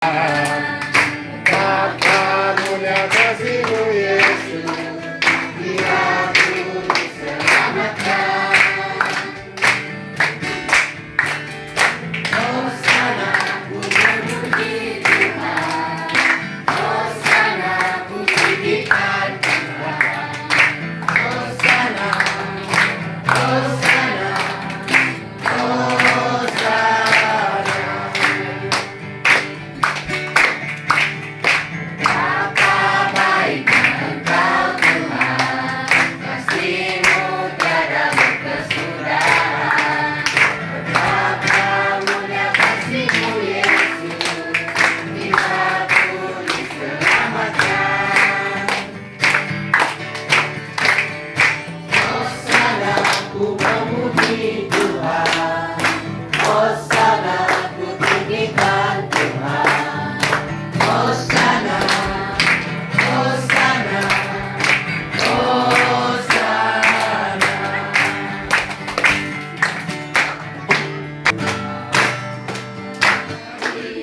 Bapa mulia kasih-Mu Yesus, Dia turut diselamatkan. Hosana, ku memuji Tuhan. Hosana, ku tinggikan Tuhan. Hosana, Hosana, Hosana. Bapa baik Engkau Tuhan, kasih-Mu tiada berkesudahan. Betapa mulia kasih-Mu Yesus, Dia turut diselamatkan. Hosana, ku memuji Tuhan. Hosana, ku tinggikan Tuhan. Hosana, Hosana, Hosana.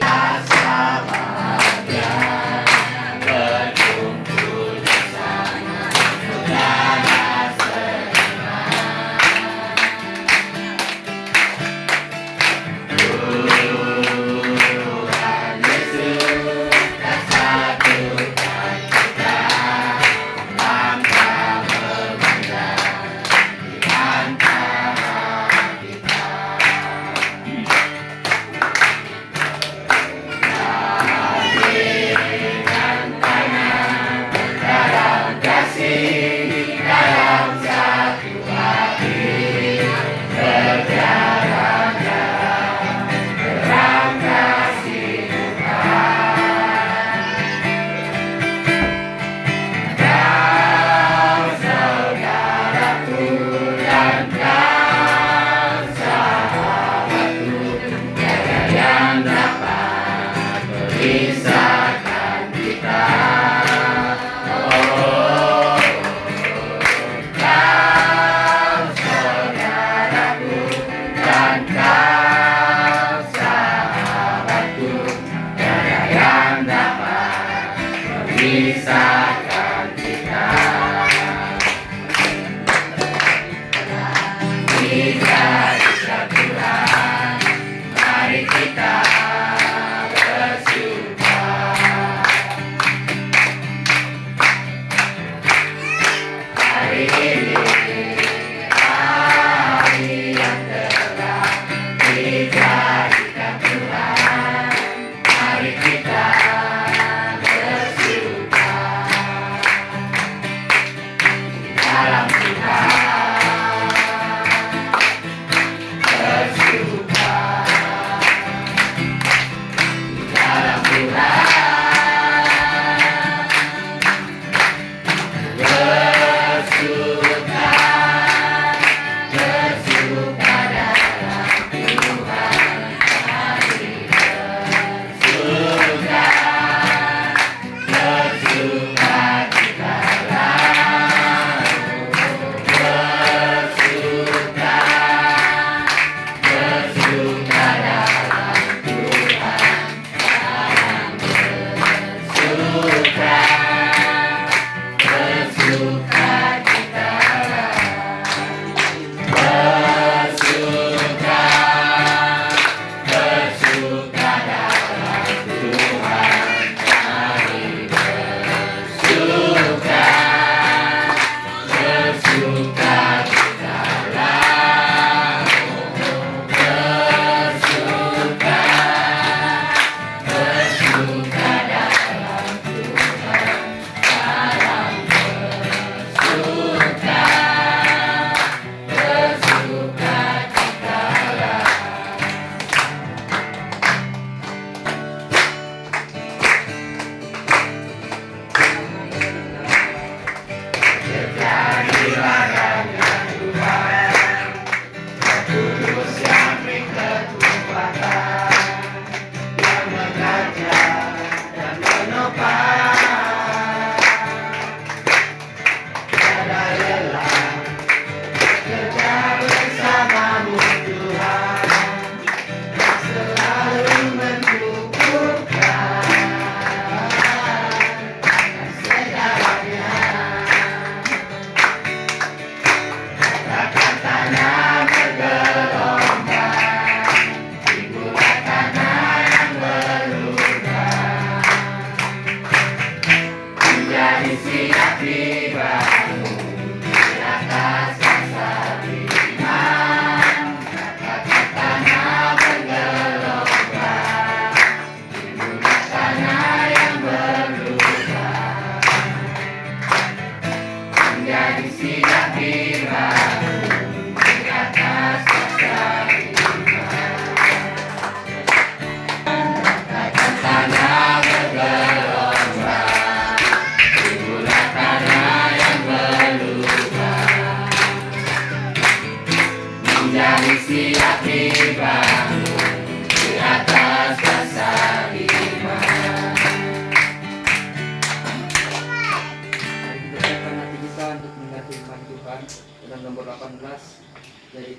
Rasa bahagia berkumpul bersama saudara seiman. Tuhan Yesus telah satukan kita, bangsa berbangsa di antara kita. Dalam kasih, dalam satu hati, berjalan-jalan dalam kasih Tuhan. Kau saudaraku dan kau sahabatku, tiada yang dapat memisahkan kita. Oh, kau saudaraku dan kau sahabatku, tiada yang dapat memisahkan kita. Kita bisa Tuhan, mari kita bersyukur. Hari ini hari yang telah dijadikan Tuhan, mari kita bersyukur.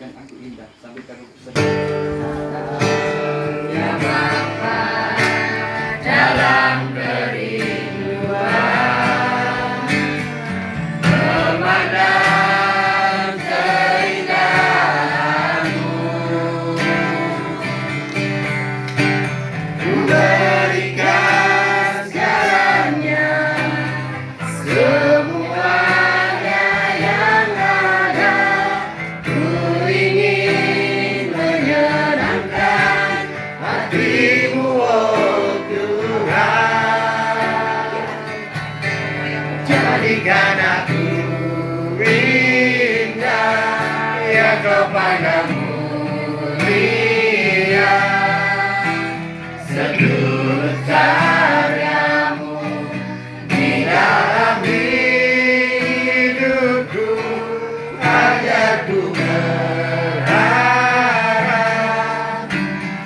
dan aku indah sambil kami Ya Bapa dalam kerinduan, memandang keindahan-Mu, Ku berikan segalanya, semuanya yang ada. Ku ingin menyenangkan hati-Mu, oh Tuhan. Jadikan aku indah yang Kau pandang mulia, seluruh karya-Mu di dalam hidupku. Hanya ku berharap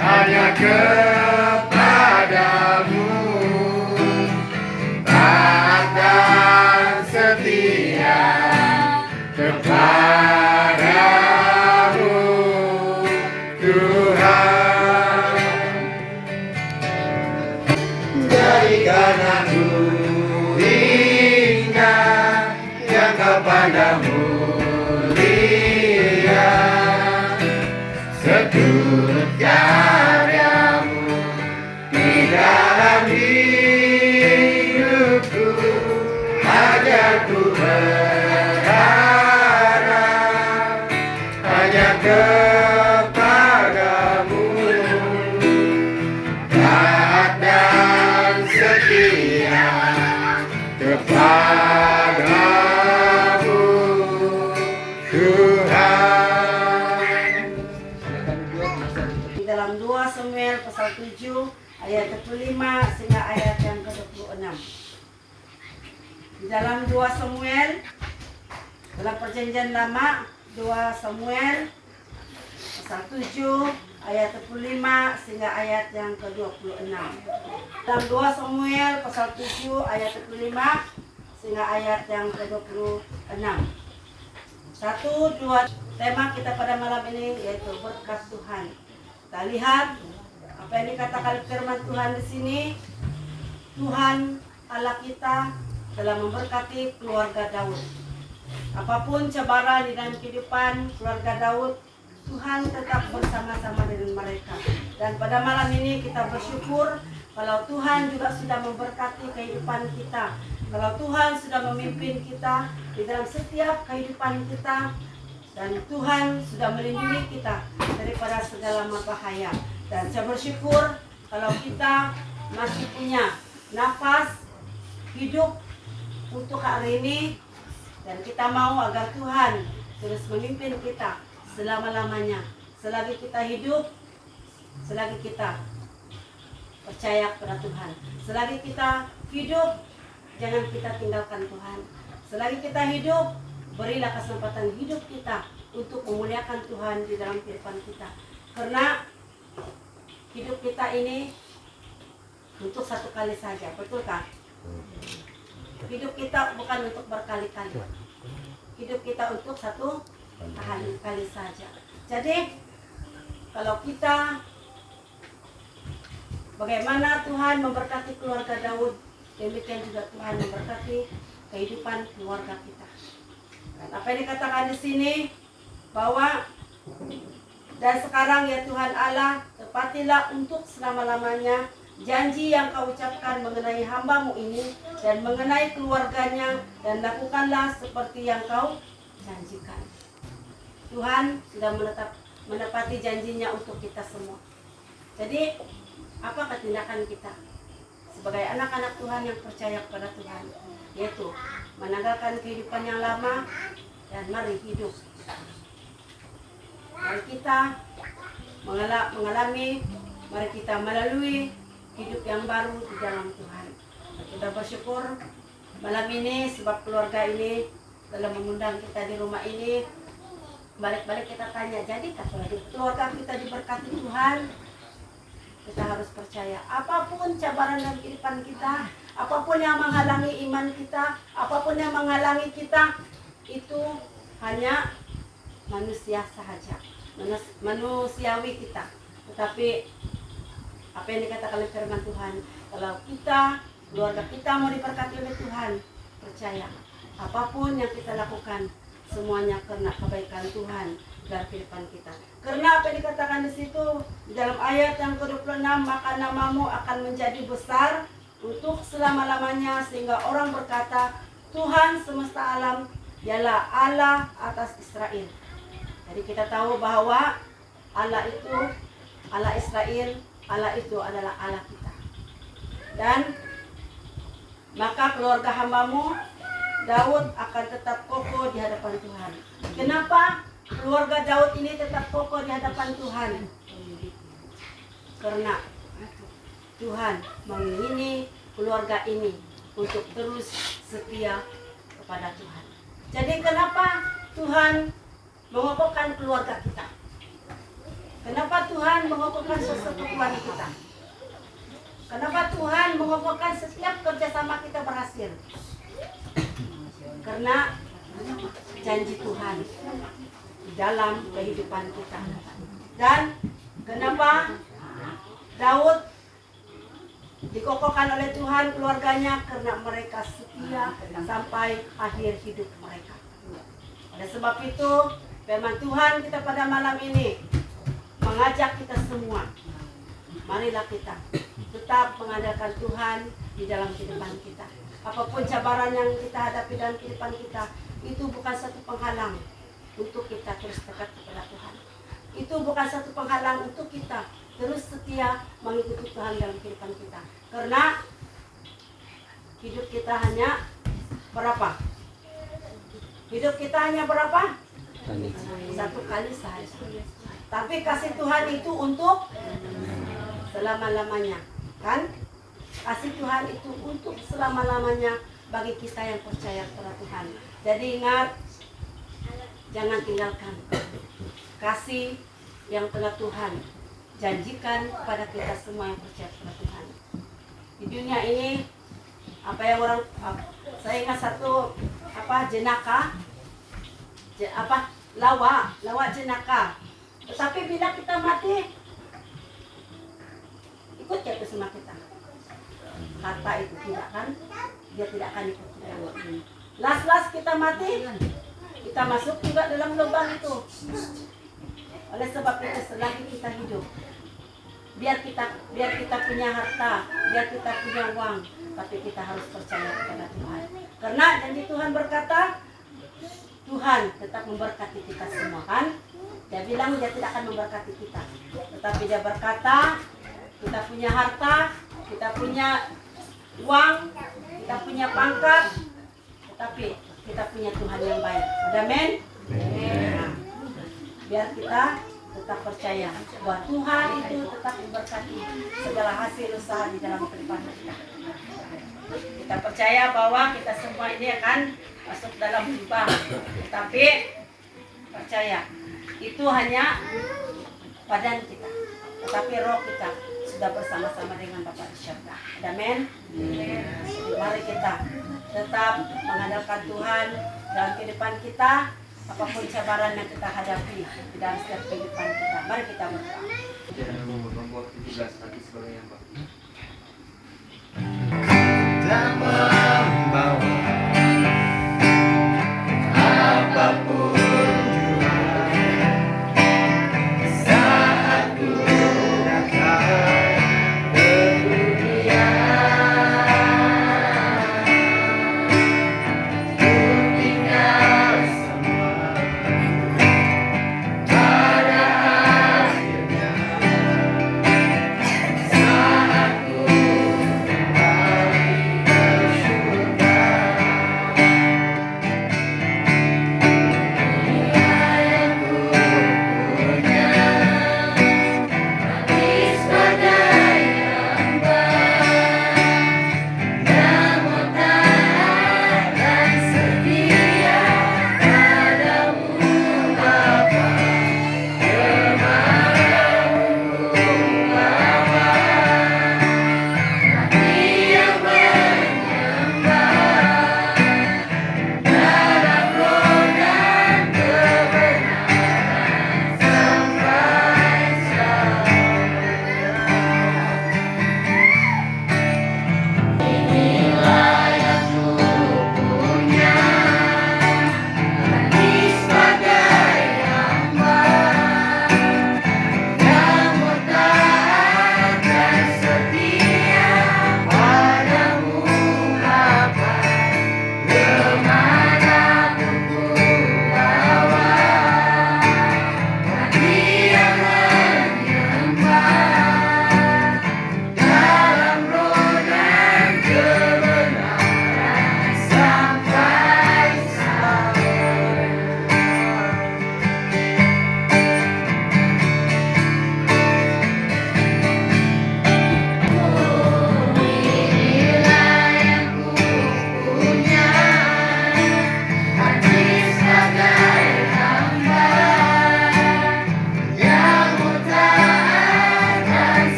hanya kepadamu, taat dan setia kepadamu, Tuhan. Jadikan aku indah yang Kau pandang mulia, seturut karya-Mu di dalam hidupku. Hanya ku berharap hanya kepadamu, taat dan setia kepadamu, Tuhan. Di dalam 2 Samuel pasal 7 ayat 25 sehingga ayat yang ke-26. Di dalam 2 Samuel dalam perjanjian lama, 2 Samuel pasal 7 ayat 25 sehingga ayat yang ke-26. Dalam 2 Samuel pasal 7 ayat 25 sehingga ayat yang ke-26. 1, 2, tema kita pada malam ini yaitu berkat Tuhan. Kita lihat apa yang dikatakan firman Tuhan di sini. Tuhan Allah kita telah memberkati keluarga Daud. Apapun cabaran di dalam kehidupan keluarga Daud, Tuhan tetap bersama-sama dengan mereka. Dan pada malam ini kita bersyukur kalau Tuhan juga sudah memberkati kehidupan kita. Kalau Tuhan sudah memimpin kita di dalam setiap kehidupan kita, dan Tuhan sudah melindungi kita daripada segala bahaya. Dan saya bersyukur kalau kita masih punya nafas hidup untuk hari ini, dan kita mau agar Tuhan terus memimpin kita selama-lamanya. Selagi kita hidup, selagi kita percaya kepada Tuhan, selagi kita hidup, jangan kita tinggalkan Tuhan. Selagi kita hidup, berilah kesempatan hidup kita untuk memuliakan Tuhan di dalam kehidupan kita. Karena hidup kita ini untuk satu kali saja, betul kan? Hidup kita bukan untuk berkali-kali. Hidup kita untuk satu kali saja. Jadi kalau kita, bagaimana Tuhan memberkati keluarga Daud, demikian juga Tuhan memberkati kehidupan keluarga kita. Dan apa yang dikatakan di sini bahwa dan sekarang ya Tuhan Allah, tepatilah untuk selama-lamanya janji yang Kau ucapkan mengenai hamba-Mu ini dan mengenai keluarganya, dan lakukanlah seperti yang Kau janjikan. Tuhan sudah menepati janjinya untuk kita semua. Jadi apa tindakan kita sebagai anak-anak Tuhan yang percaya kepada Tuhan? Yaitu menanggalkan kehidupan yang lama dan mari hidup. Mari kita mengalami, mari kita melalui hidup yang baru di dalam Tuhan. Kita bersyukur malam ini sebab keluarga ini telah mengundang kita di rumah ini. Balik-balik kita tanya, jadi keluarga kita diberkati Tuhan? Kita harus percaya, apapun cabaran dalam kehidupan kita, apapun yang menghalangi iman kita, apapun yang menghalangi kita, itu hanya manusia sahaja. manusiawi kita. Tetapi apa yang dikatakan oleh firman Tuhan, kalau kita, keluarga kita mau diberkati oleh Tuhan, percaya apapun yang kita lakukan semuanya karena kebaikan Tuhan dalam kehidupan kita. Karena apa yang dikatakan di situ di dalam ayat yang ke-26, maka namamu akan menjadi besar untuk selama-lamanya sehingga orang berkata, Tuhan semesta alam ialah Allah atas Israel. Jadi kita tahu bahwa Allah itu, Allah Israel, Allah itu adalah Allah kita. Dan maka keluarga hambamu Daud akan tetap kokoh di hadapan Tuhan. Kenapa keluarga Daud ini tetap kokoh di hadapan Tuhan? Karena Tuhan mengingini keluarga ini untuk terus setia kepada Tuhan. Jadi kenapa Tuhan mengokohkan keluarga kita? Kenapa Tuhan mengokohkan persekutuan kita? Kenapa Tuhan mengokohkan setiap kerjasama kita berhasil? Karena janji Tuhan di dalam kehidupan kita. Dan kenapa Daud dikokohkan oleh Tuhan keluarganya? Karena mereka setia sampai akhir hidup mereka. Oleh sebab itu firman Tuhan kita pada malam ini mengajak kita semua, marilah kita tetap mengandalkan Tuhan di dalam kehidupan kita. Apapun cabaran yang kita hadapi dalam kehidupan kita, itu bukan satu penghalang untuk kita terus dekat kepada Tuhan. Itu bukan satu penghalang untuk kita terus setia mengikuti Tuhan dalam kehidupan kita. Karena hidup kita hanya berapa? Hidup kita hanya berapa? Satu kali saja. Tapi kasih Tuhan itu untuk selama-lamanya, kan? Kasih Tuhan itu untuk selama-lamanya bagi kita yang percaya kepada Tuhan. Jadi ingat, jangan tinggalkan kasih yang telah Tuhan janjikan kepada kita semua yang percaya kepada Tuhan. Di dunia ini, saya ingat satu jenaka, lawa jenaka. Tetapi bila kita mati, ikut ya sama kita. Harta itu tidak kan, dia tidak akan ikut kita. Las kita mati, kita masuk juga dalam lubang itu. Oleh sebab itu selagi kita hidup, biar kita punya harta, biar kita punya uang, tapi kita harus percaya kepada Tuhan. Karena janji Tuhan berkata, Tuhan tetap memberkati kita semua, kan? Dia bilang dia tidak akan memberkati kita, tetapi dia berkata kita punya harta, kita punya uang, kita punya pangkat, tetapi kita punya Tuhan yang baik. Amin. Nah, biar kita tetap percaya bahwa Tuhan itu tetap memberkati segala hasil usaha di dalam kehidupan kita. Kita percaya bahwa kita semua ini akan masuk dalam lubang, tapi percaya itu hanya badan kita, tetapi roh kita sudah bersama-sama dengan Bapa di surga. Amin. Mari kita tetap mengandalkan Tuhan dalam kehidupan kita, apapun cabaran yang kita hadapi di dalam setiap kehidupan kita. Mari kita berdoa. Jangan membuat 17 kaki sebagainya, Pak. Tak membawa apapun saat ku datang ke dunia. Ku tinggal semua pada akhirnya saat ku kembali ke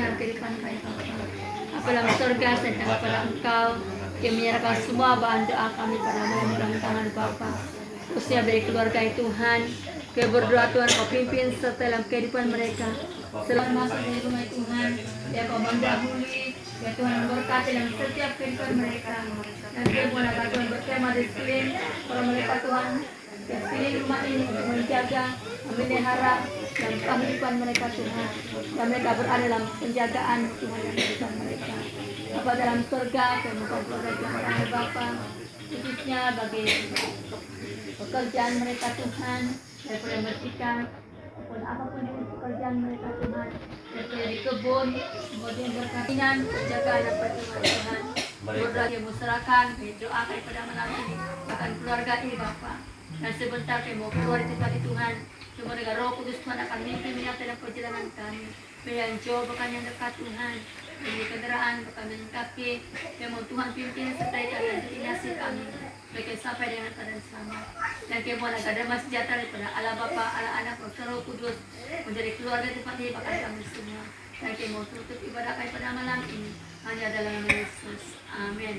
dalam kehidupan kami Bapa. Apalah surga sedang kepada Engkau yang menyerahkan semua bahan doa kami pada dalam tangan Bapa. Khususnya dari keluarga Tuhan, kami berdoa Tuhan Kau pimpin serta dalam kehidupan mereka. Selamat masuk di rumah Tuhan, ya Kau mendahului, ya Tuhan memberkati dalam setiap kehidupan mereka. Dan kami mohon agar Tuhan berkemah di sekeliling para mereka Tuhan, di sekeliling rumah ini untuk menjaga, memelihara dalam kehidupan mereka Tuhan. Dan mereka berada dalam penjagaan Tuhan dalam kehidupan mereka. Bapa dalam surga, kami mohon keluarga Tuhan Bapa, khususnya bagi pekerjaan mereka Tuhan, daripada mereka apapun itu pekerjaan mereka Tuhan, daripada di kebun, kemudian berkainan penjagaan apa Tuhan, berdoa yang musrakan, berdoa kepada malam ini, bahkan keluarga ini Bapa, dan sebentar kami mau keluar di tempat Tuhan, cuma dengan Roh Kudus Tuhan akan memimpin menyertai dalam perjalanan kami, yang jauh bahkan yang dekat Tuhan, dari kendaraan bahkan dengan kaki, yang mau Tuhan pimpin sertai kami dan destinasi kami. Mereka sampai dengan keadaan selamat. Dan kami mohon agar damai sejahtera daripada Allah Bapa, Allah Anak, dan Roh Kudus menjadi keluarga tempat ini bahkan kami semua. Dan kami mau tutup ibadah kami pada malam ini hanya dalam nama Yesus. Amin.